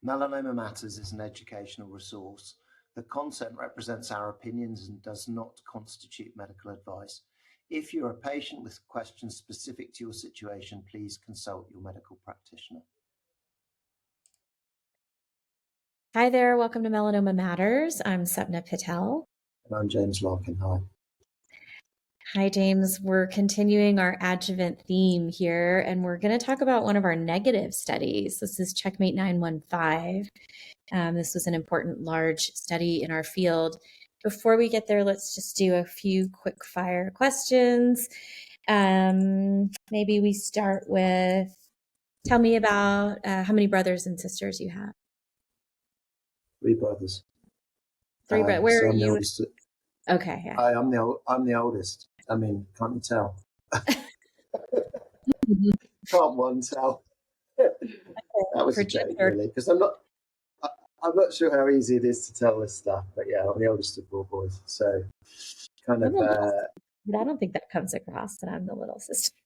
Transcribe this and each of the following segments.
Melanoma Matters is an educational resource. The content represents our opinions and does not constitute medical advice. If you're a patient with questions specific to your situation, please consult your medical practitioner. Hi there, welcome to Melanoma Matters. I'm Sapna Patel. And I'm James Larkin. Hi. Hi, James. We're continuing our adjuvant theme here, and we're going to talk about one of our negative studies. This is CheckMate 915. This was an important large study in our field. Before we get there, let's just do a few quick fire questions. Maybe we start with, tell me about how many brothers and sisters you have. 3 brothers. 3 brothers. Where so are I'm you? The oldest. Okay. Yeah. I'm the oldest. I mean, can't you tell? Can't one tell? That was a joke, really, because I'm not sure how easy it is to tell this stuff. But yeah, I'm the oldest of 4 boys, so kind of. But I don't think that comes across that I'm the little sister.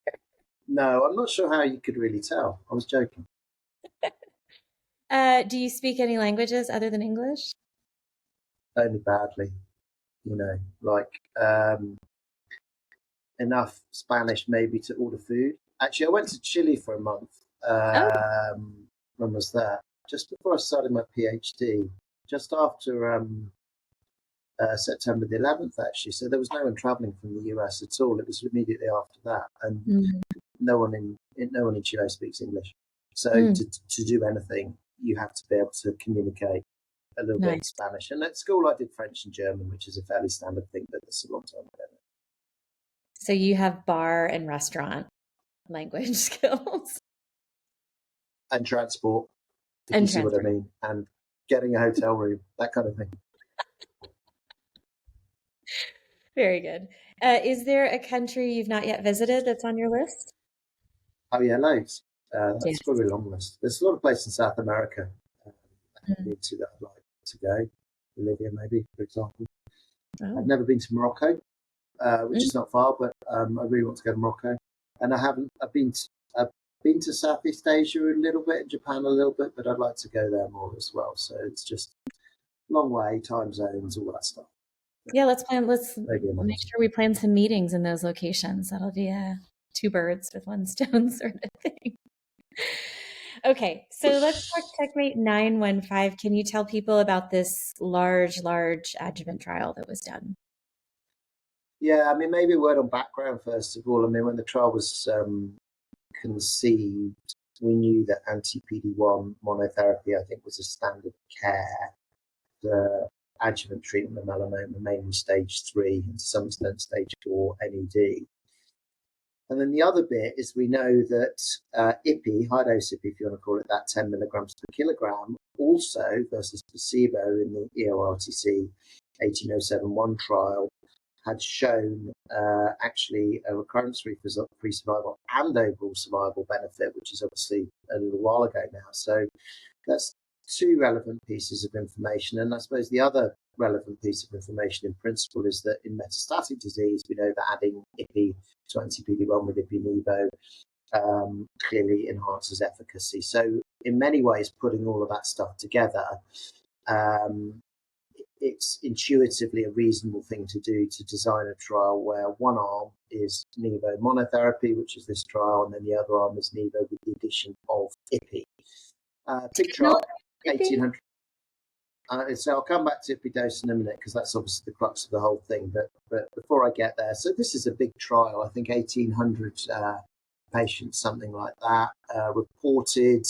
No, I'm not sure how you could really tell. I was joking. Do you speak any languages other than English? Only badly, like enough Spanish maybe to order food. Actually, I went to Chile for a month. When was that? Just before I started my PhD, just after September the 11th, actually. So there was no one traveling from the US at all. It was immediately after that, and no one in Chile speaks English. So to do anything, you have to be able to communicate a little bit in Spanish. And at school, I did French and German, which is a fairly standard thing, but that's a long time ago. So you have bar and restaurant language skills. And transport, if you see what I mean. And getting a hotel room, that kind of thing. Very good. Is there a country you've not yet visited that's on your list? Oh, yeah, loads. That's probably a long list. There's a lot of places in South America that I'd like to go. Bolivia, maybe, for example. I've never been to Morocco, which is not far, but I really want to go to Morocco. And I've been to Southeast Asia a little bit, Japan a little bit, but I'd like to go there more as well. So it's just a long way, time zones, all that stuff. Yeah, let's make sure we plan some meetings in those locations. That'll be 2 birds with 1 stone sort of thing. Okay, so let's talk CheckMate 915. Can you tell people about this large adjuvant trial that was done? Yeah, I mean, maybe a word on background first of all. I mean, when the trial was conceived, we knew that anti-PD-1 monotherapy, I think, was a standard care for adjuvant treatment of melanoma, mainly stage 3 and to some extent stage 4 NED. And then the other bit is we know that Ipi, high-dose Ipi, if you want to call it that, 10 milligrams per kilogram, also versus placebo in the EORTC 18071 trial, had shown actually a recurrence-free survival and overall survival benefit, which is obviously a little while ago now. So that's 2 relevant pieces of information. And I suppose the other relevant piece of information in principle is that in metastatic disease, we know that adding Ipi to anti-PD-1 with Ipi-Nivo clearly enhances efficacy. So in many ways, putting all of that stuff together, it's intuitively a reasonable thing to do to design a trial where one arm is Nivo monotherapy, which is this trial, and then the other arm is Nivo with the addition of Ipi. Big trial, 1,800. So I'll come back to Ipi dose in a minute because that's obviously the crux of the whole thing. But before I get there, so this is a big trial. I think 1,800 patients, something like that, reported.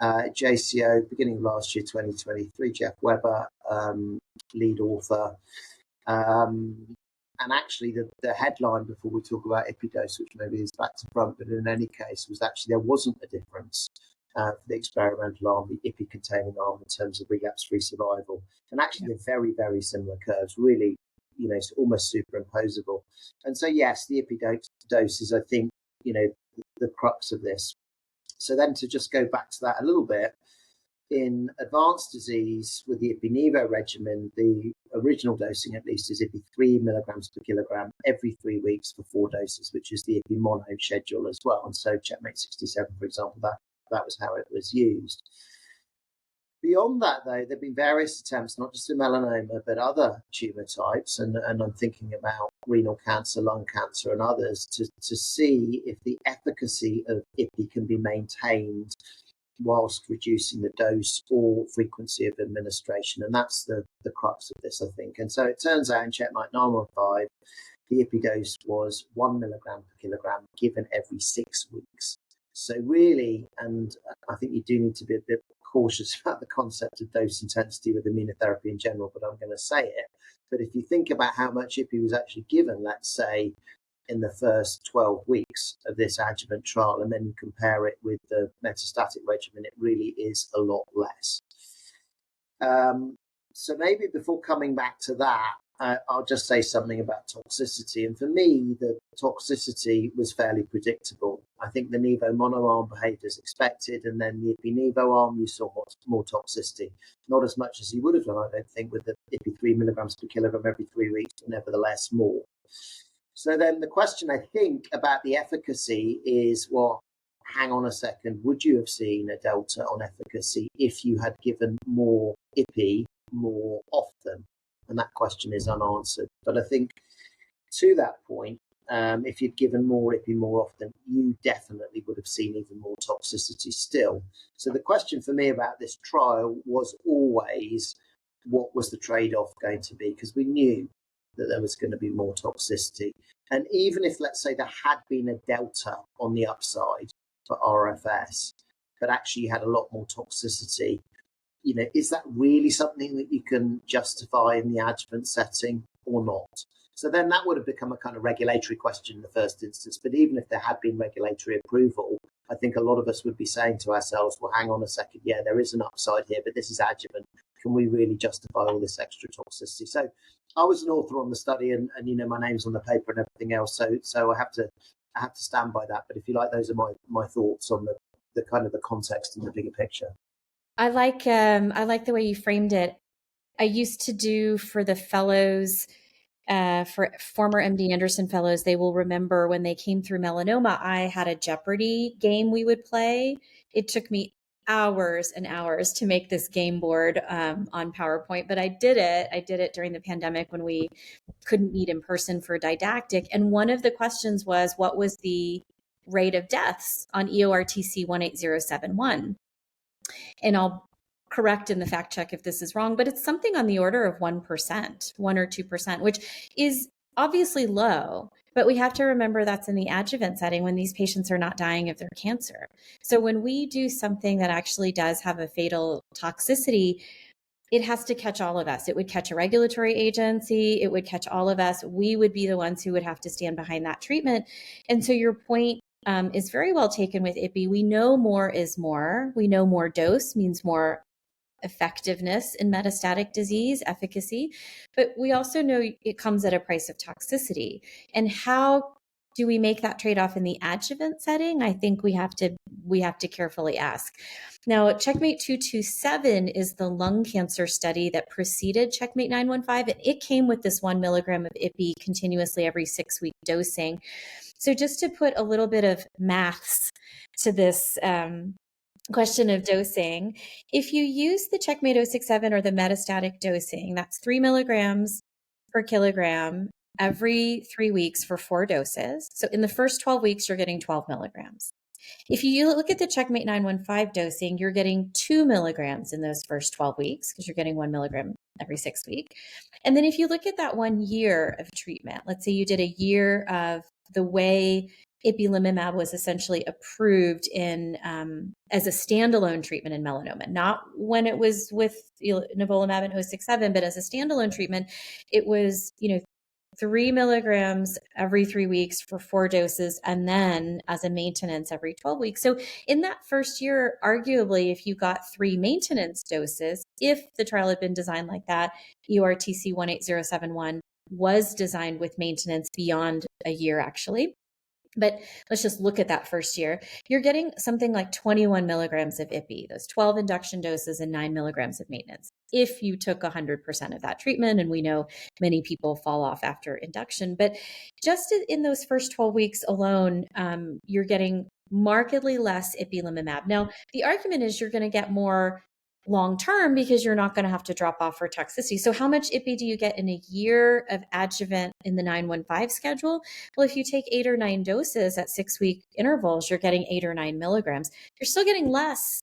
JCO, beginning of last year, 2023, Jeff Weber, lead author. And actually the headline before we talk about Ipidose, which maybe is back to front, but in any case, was actually there wasn't a difference for the experimental arm, the Ipi-containing arm, in terms of relapse-free survival. And actually they're very, very similar curves, really, it's almost superimposable. And so, yes, the Ipidose is, I think, the crux of this. So then to just go back to that a little bit, in advanced disease with the Ipi-Nivo regimen, the original dosing at least is Ipi 3 milligrams per kilogram every 3 weeks for 4 doses, which is the Ipi mono schedule as well. And so CheckMate 67, for example, that was how it was used. Beyond that, though, there have been various attempts, not just in melanoma, but other tumour types, and I'm thinking about renal cancer, lung cancer, and others, to see if the efficacy of IPI can be maintained whilst reducing the dose or frequency of administration. And that's the crux of this, I think. And so it turns out in CheckMate 915, the IPI dose was 1 milligram per kilogram given every 6 weeks. So really, and I think you do need to be a bit cautious about the concept of dose intensity with immunotherapy in general, but I'm going to say it. But if you think about how much IPI was actually given, let's say, in the first 12 weeks of this adjuvant trial, and then you compare it with the metastatic regimen, it really is a lot less. So maybe before coming back to that, I'll just say something about toxicity. And for me, the toxicity was fairly predictable. I think the Nivo mono arm behaved as expected, and then the Ipi-Nivo arm, you saw more toxicity. Not as much as you would have done, I don't think, with the Ipi 3 milligrams per kilogram every 3 weeks, but nevertheless more. So then the question, I think, about the efficacy is, well, hang on a second, would you have seen a delta on efficacy if you had given more Ipi more often? And that question is unanswered. But I think to that point, if you'd given more Ipi more often, you definitely would have seen even more toxicity still. So the question for me about this trial was always, what was the trade-off going to be? Because we knew that there was going to be more toxicity. And even if, let's say, there had been a delta on the upside for RFS, but actually you had a lot more toxicity, is that really something that you can justify in the adjuvant setting or not? So then that would have become a kind of regulatory question in the first instance. But even if there had been regulatory approval, I think a lot of us would be saying to ourselves, well, hang on a second, yeah, there is an upside here, but this is adjuvant. Can we really justify all this extra toxicity? So I was an author on the study, and my name's on the paper and everything else. So I have to stand by that. But if you like, those are my thoughts on the kind of the context and the bigger picture. I like the way you framed it. I used to do for the fellows, for former MD Anderson fellows, they will remember when they came through melanoma, I had a Jeopardy game we would play. It took me hours and hours to make this game board on PowerPoint, but I did it. I did it during the pandemic when we couldn't meet in person for didactic. And one of the questions was, what was the rate of deaths on EORTC 18071? And I'll correct in the fact check if this is wrong, but it's something on the order of 1%, 1 or 2%, which is obviously low. But we have to remember that's in the adjuvant setting when these patients are not dying of their cancer. So when we do something that actually does have a fatal toxicity, it has to catch all of us. It would catch a regulatory agency. It would catch all of us. We would be the ones who would have to stand behind that treatment. And so your point is very well taken with Ipi. We know more is more. We know more dose means more effectiveness in metastatic disease, efficacy, but we also know it comes at a price of toxicity. And how do we make that trade-off in the adjuvant setting? I think we have to carefully ask. Now, CheckMate 227 is the lung cancer study that preceded CheckMate 915, and it came with this 1 milligram of Ipi continuously every 6-week dosing. So just to put a little bit of maths to this question of dosing, if you use the CheckMate 067 or the metastatic dosing, that's 3 milligrams per kilogram every 3 weeks for 4 doses. So in the first 12 weeks, you're getting 12 milligrams. If you look at the CheckMate 915 dosing, you're getting 2 milligrams in those first 12 weeks because you're getting 1 milligram every 6 weeks. And then if you look at that 1 year of treatment, let's say you did a year of the way Ipilimumab was essentially approved in as a standalone treatment in melanoma, not when it was with Nivolumab and 067, but as a standalone treatment, it was 3 milligrams every 3 weeks for 4 doses, and then as a maintenance every 12 weeks. So in that first year, arguably, if you got 3 maintenance doses, if the trial had been designed like that, EORTC 18071 was designed with maintenance beyond a year, actually. But let's just look at that first year. You're getting something like 21 milligrams of Ipi, those 12 induction doses and 9 milligrams of maintenance, if you took 100% of that treatment. And we know many people fall off after induction. But just in those first 12 weeks alone, you're getting markedly less Ipilimumab. Now, the argument is you're going to get more long term because you're not going to have to drop off for toxicity. So how much IPI do you get in a year of adjuvant in the 915 schedule? Well, if you take 8 or 9 doses at 6-week intervals, you're getting 8 or 9 milligrams. You're still getting less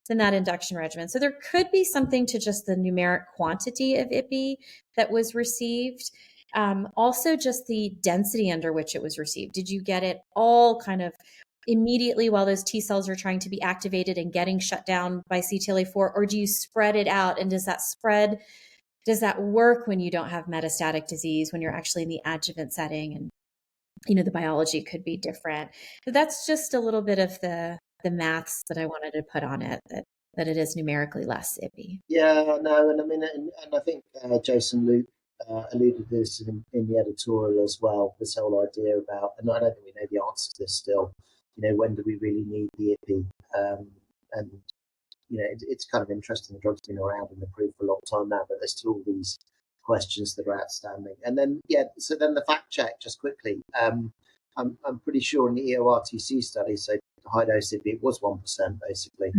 than that induction regimen. So there could be something to just the numeric quantity of IPI that was received. Also just the density under which it was received. Did you get it all kind of immediately while those T cells are trying to be activated and getting shut down by CTLA4, or do you spread it out? And does that work when you don't have metastatic disease, when you're actually in the adjuvant setting and, the biology could be different? So that's just a little bit of the maths that I wanted to put on it, that it is numerically less IPI. Yeah, no, and I mean, and I think Jason Luke alluded to this in the editorial as well. This whole idea about, and I don't think we know the answer to this still. When do we really need the IPI? And it's kind of interesting. The drug's been around and approved for a long time now, but there's still all these questions that are outstanding. And then, so then the fact check just quickly. I'm pretty sure in the EORTC study, so high dose IPI, it was 1% basically,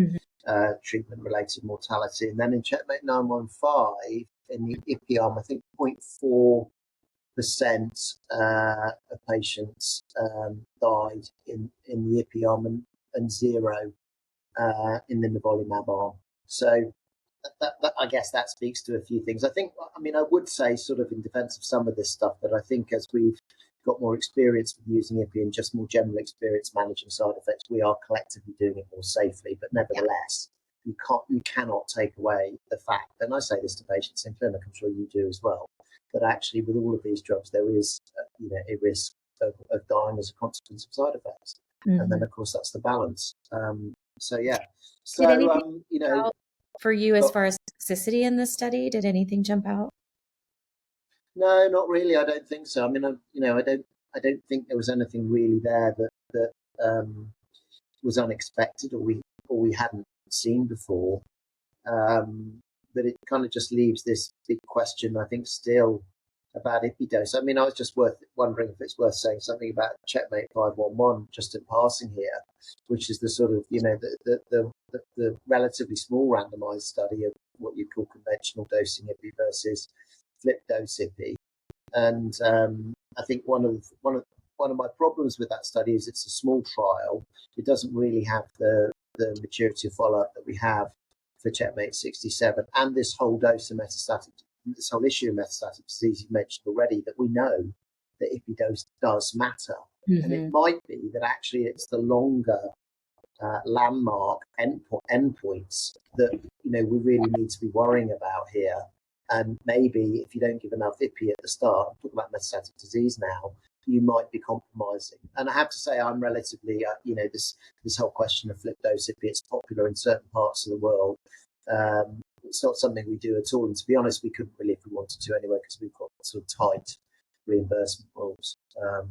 treatment-related mortality. And then in CheckMate 915, in the IPI arm, I think 0.4% of patients died in the IPI arm and 0 in the Nivolumab arm. So that I guess that speaks to a few things. I would say, sort of in defense of some of this stuff, that I think as we've got more experience with using IPI and just more general experience managing side effects, we are collectively doing it more safely. But nevertheless, you cannot take away the fact, and I say this to patients in clinic, I'm sure you do as well, that actually with all of these drugs there is a risk of dying as a consequence of side effects. And then of course that's the balance. Did anything out for you as far as toxicity in this study? Did anything jump out? No, not really. I don't think so. I mean, I don't think there was anything really there that was unexpected or we hadn't seen before. But it kind of just leaves this big question, I think, still about IPI dose. I mean, I was just wondering if it's worth saying something about CheckMate 511 just in passing here, which is the sort of the relatively small randomized study of what you call conventional dosing IPI versus flip dose IPI. And I think one of my problems with that study is it's a small trial. It doesn't really have the maturity of follow-up that we have for CheckMate 67, and this whole issue of metastatic disease you mentioned already, that we know that IPI dose does matter. And it might be that actually it's the longer landmark endpoints that we really need to be worrying about here. And maybe if you don't give enough IPI at the start, I'm talking about metastatic disease now, you might be compromising. And I have to say, I'm relatively, this whole question of flip dose IPI, it's popular in certain parts of the world. It's not something we do at all. And to be honest, we couldn't really if we wanted to anyway, because we've got sort of tight reimbursement rules. I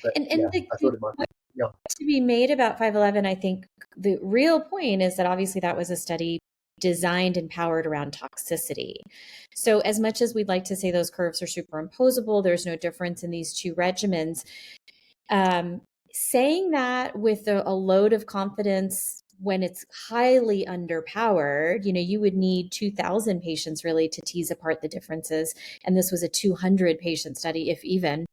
thought it might be. Yeah. To be made about 511, I think the real point is that obviously that was a study designed and powered around toxicity. So as much as we'd like to say those curves are superimposable, there's no difference in these two regimens. Saying that with a load of confidence when it's highly underpowered, you would need 2,000 patients really to tease apart the differences. And this was a 200 patient study, if even.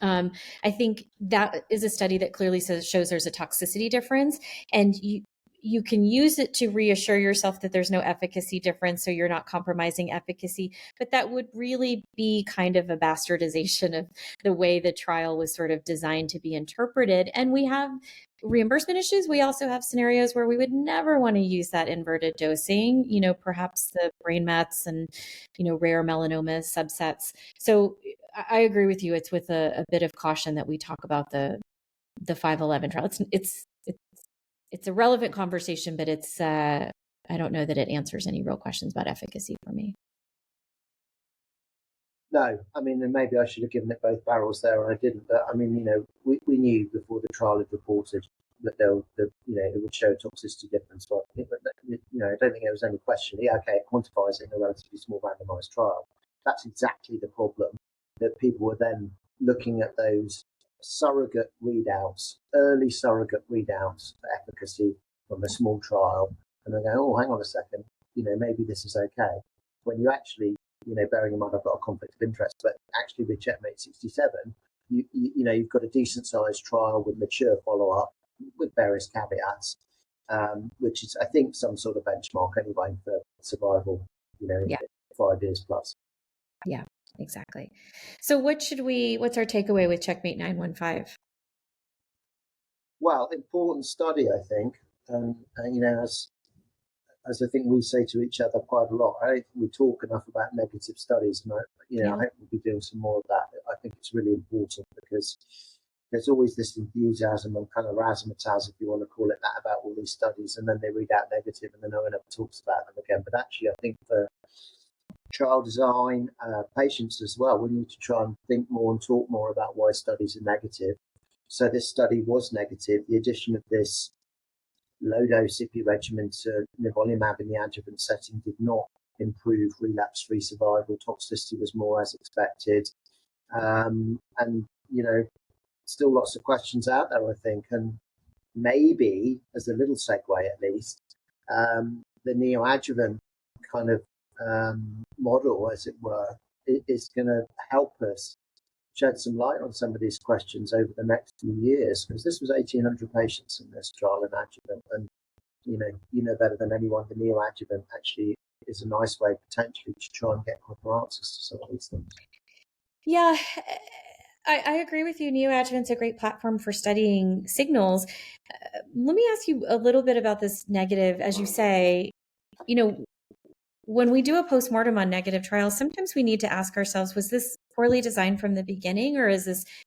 I think that is a study that clearly shows there's a toxicity difference, and you can use it to reassure yourself that there's no efficacy difference, so you're not compromising efficacy. But that would really be kind of a bastardization of the way the trial was sort of designed to be interpreted. And we have reimbursement issues. We also have scenarios where we would never want to use that inverted dosing, perhaps the brain mets and, rare melanoma subsets. So I agree with you. It's with a bit of caution that we talk about the 511 trial. It's a relevant conversation, but it's I don't know that it answers any real questions about efficacy for me. No, I mean, and maybe I should have given it both barrels there, and I didn't. But I mean, we knew before the trial had reported that it would show a toxicity difference. But I don't think there was any question. Yeah, okay, it quantifies it in a relatively small randomized trial. That's exactly the problem, that people were then looking at those surrogate readouts, early surrogate readouts for efficacy from a small trial, and they go, oh, hang on a second, maybe this is okay. When you actually, bearing in mind I've got a conflict of interest, but actually with CheckMate 67, you've got a decent sized trial with mature follow up with various caveats, which is, I think, some sort of benchmark anyway for survival, in 5 years plus. Yeah, exactly. So what's our takeaway with CheckMate 915? Well, important study, I think. As I think we say to each other quite a lot, I don't think we talk enough about negative studies, and I hope we'll be doing some more of that. I think it's really important because there's always this enthusiasm and kind of razzmatazz, if you want to call it that, about all these studies, and then they read out negative and then no one ever talks about them again. But actually, I think for trial design, patients as well, we need to try and think more and talk more about why studies are negative. So this study was negative. The addition of this low-dose Ipi regimen to Nivolumab in the adjuvant setting did not improve relapse-free survival. Toxicity was more as expected. And, still lots of questions out there, I think. And maybe, as a little segue at least, the neoadjuvant kind of model, as it were, is going to help us shed some light on some of these questions over the next few years, because this was 1,800 patients in this trial in adjuvant, and you know better than anyone, the neoadjuvant actually is a nice way potentially to try and get quicker answers to some of these things. Yeah, I agree with you. Neoadjuvant's a great platform for studying signals. Let me ask you a little bit about this negative. As you say, when we do a postmortem on negative trials, sometimes we need to ask ourselves, was this poorly designed from the beginning, or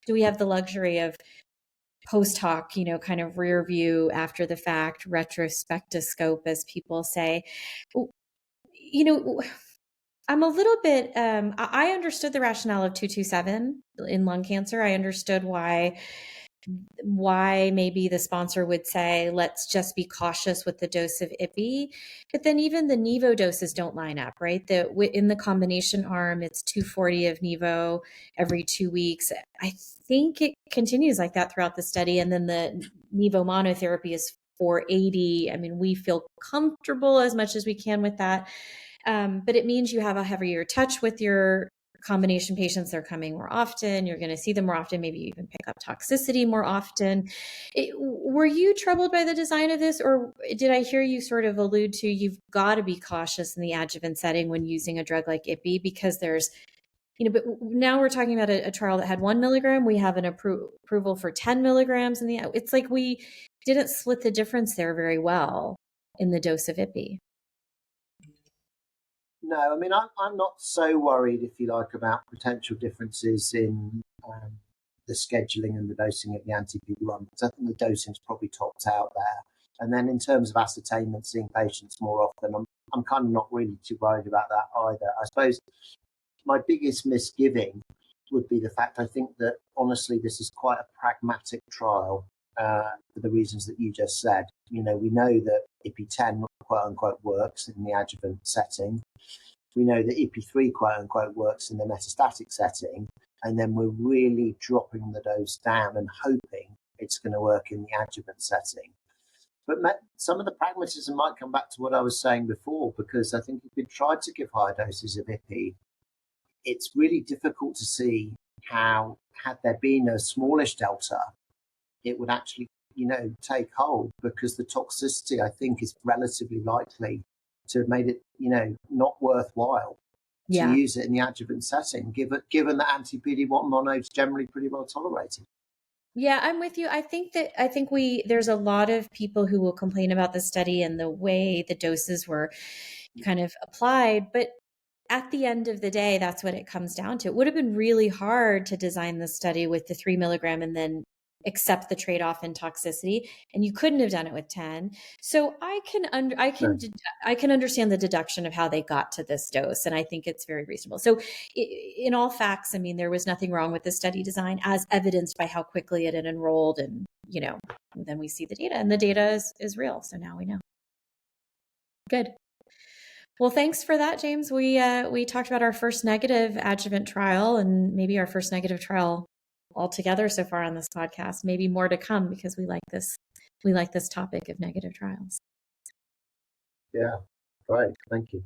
do we have the luxury of post hoc, kind of rear view, after the fact, retrospectoscope, as people say? I'm a little bit, I understood the rationale of 227 in lung cancer. I understood why maybe the sponsor would say, let's just be cautious with the dose of Ipi. But then even the Nivo doses don't line up, right? In the combination arm, it's 240 of Nivo every 2 weeks. I think it continues like that throughout the study. And then the Nivo monotherapy is 480. I mean, we feel comfortable as much as we can with that. But it means you have a heavier touch with your combination patients. They're coming more often. You're going to see them more often. Maybe you even pick up toxicity more often. Were you troubled by the design of this, or did I hear you sort of allude to you've got to be cautious in the adjuvant setting when using a drug like Ipi, because there's, but now we're talking about a trial that had 1 milligram. We have an approval for 10 milligrams it's like we didn't split the difference there very well in the dose of Ipi. No, I mean, I'm not so worried, if you like, about potential differences in the scheduling and the dosing of the anti-PD-1, because I think the dosing's probably topped out there. And then in terms of ascertainment, seeing patients more often, I'm kind of not really too worried about that either. I suppose my biggest misgiving would be the fact, I think that, honestly, this is quite a pragmatic trial for the reasons that you just said. We know that Ipi10, quote unquote, works in the adjuvant setting. We know that Ipi3, quote unquote, works in the metastatic setting. And then we're really dropping the dose down and hoping it's going to work in the adjuvant setting. But some of the pragmatism might come back to what I was saying before, because I think if we tried to give higher doses of Ipi, it's really difficult to see how, had there been a smallish delta, it would actually, take hold, because the toxicity, I think, is relatively likely to have made it, not worthwhile to use it in the adjuvant setting, given that anti-PD-1 mono is generally pretty well tolerated. Yeah, I'm with you. I think there's a lot of people who will complain about the study and the way the doses were kind of applied, but at the end of the day, that's what it comes down to. It would have been really hard to design the study with the 3 milligram and then accept the trade-off in toxicity, and you couldn't have done it with 10. So I can understand the deduction of how they got to this dose, and I think it's very reasonable. So in all facts, I mean, there was nothing wrong with the study design, as evidenced by how quickly it had enrolled, and then we see the data, and the data is real. So now we know. Good. Well, thanks for that, James. We talked about our first negative adjuvant trial, and maybe our first negative trial altogether so far on this podcast. Maybe more to come, because we like this topic of negative trials. Yeah, Great. Thank you.